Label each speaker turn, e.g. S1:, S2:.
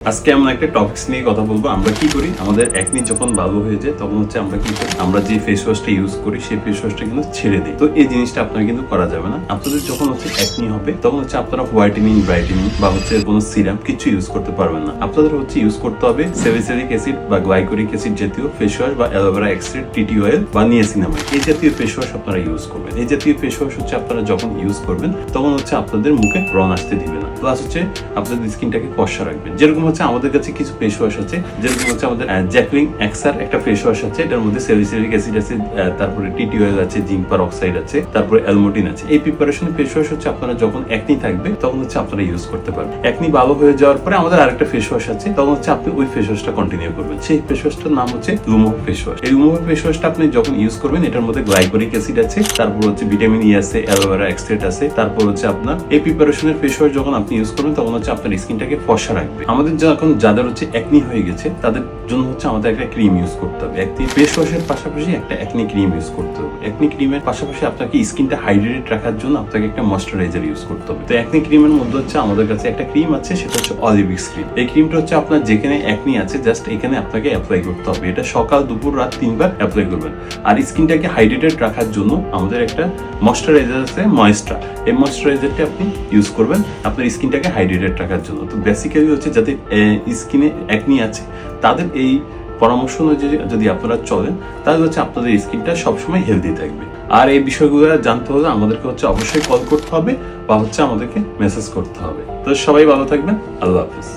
S1: আজকে আমরা একটা টপিকস নিয়ে কথা বলবো। আমরা কি করি, আমাদের একনি যখন ভালো হয়ে যায় তখন আমরা কি করি, আমরা যে ফেস ওয়াশটা ইউজ করি সেই ফেস ওয়াশটা কিন্তু ছেড়ে দিই। তো এই জিনিসটা আপনার কিন্তু করা যাবে না। আপনাদের যখন একনি হবে তখন আপনারা হোয়াইটেনিং, ব্রাইটেনিং বা কোনো সিরাম কিছু ইউজ করতে পারবেন না। আপনাদের ইউজ করতে হবে স্যালিসিলিক অ্যাসিড বা গ্লাইকোলিক অ্যাসিড জাতীয় ফেস ওয়াশ বা অ্যালোভেরা এক্সট্রাক্ট, টিটি অয়েল বা নিয়াসিনামাইড, এই জাতীয় ফেস ওয়াশ আপনারা ইউজ করবেন। এই জাতীয় ফেস ওয়াশ আপনারা যখন ইউজ করবেন তখন আপনাদের মুখে ব্রণ আসতে দিবে না, প্লাস আপনাদের স্কিনটাকে ফর্সা রাখবেন। যেরকম আমাদের কাছে কিছু ফেস ওয়াশ আছে, যেরকম আমাদের জ্যাকলিং এক্সার একটা ফেস ওয়াশ আছে, এটার মধ্যে স্যালিসিলিক অ্যাসিড আছে, তারপরে টিটি অয়েল আছে, জিঙ্ক পারঅক্সাইড আছে, তারপরে অ্যালমোটিন আছে। এই প্রিপারেশনের ফেস ওয়াশ আপনারা যখন একনি থাকবে তখন আপনারা ইউজ করতে পারবেন। একনি ভালো হয়ে যাওয়ার পরে আমাদের আরেকটা ফেস ওয়াশ আছে, তখন আপনি ওই ফেস ওয়াশটা কন্টিনিউ করবেন। সেই ফেস ওয়াশটার নাম লুমো ফেস ওয়াশ। এই লুমো ফেস ওয়াশটা আপনি যখন ইউজ করবেন এটার মধ্যে গ্লাইকোলিক অ্যাসিড আছে, তারপর ভিটামিন ই আছে, অ্যালোভেরা এক্সট্রাক্ট আছে, তারপর আপনার এই প্রিপারেশনের ফেস ওয়াশ যখন আপনি ইউজ করবেন তখন আপনার স্কিনটাকে ফর্সা রাখবে। আমাদের যখন যাদের একনি হয়ে গেছে তাদের জন্য আমাদের একটা ক্রিম ইউজ করতে হবে। একটি ফেস ওয়াশের পাশাপাশি একটা একনি ক্রিম ইউজ করতে হবে। একনি ক্রিমের পাশাপাশি আপনাকে স্কিনটা হাইড্রেটেড রাখার জন্য আপনাকে একটা ময়েশ্চারাইজার ইউজ করতে হবে। তো একনি ক্রিমের মধ্যে আমাদের কাছে একটা ক্রিম আছে, সেটা অলিভিক্স ক্রিম। এই ক্রিমটা আপনার যেখানে একনি আছে জাস্ট এখানে আপনাকে অ্যাপ্লাই করতে হবে। এটা সকাল, দুপুর, রাত 3 বার অ্যাপ্লাই করবেন। আর স্কিনটাকে হাইড্রেটেড রাখার জন্য আমাদের একটা ময়েশ্চারাইজার আছে, ময়েস্ট্রা। এই ময়েশ্চারাইজারটা আপনি ইউজ করবেন আপনার স্কিনটাকে হাইড্রেটেড রাখার জন্য। তো বেসিক্যালি যাদের স্কিনে একনি আছে তাদের এই পরামর্শ অনুযায়ী যদি আপনারা চলেন তাহলে আপনাদের স্কিনটা সবসময় হেলদি থাকবে। আর এই বিষয়গুলো জানতে হলে আমাদেরকে অবশ্যই কল করতে হবে বা আমাদেরকে মেসেজ করতে হবে। তো সবাই ভালো থাকবেন। আল্লাহ হাফেজ।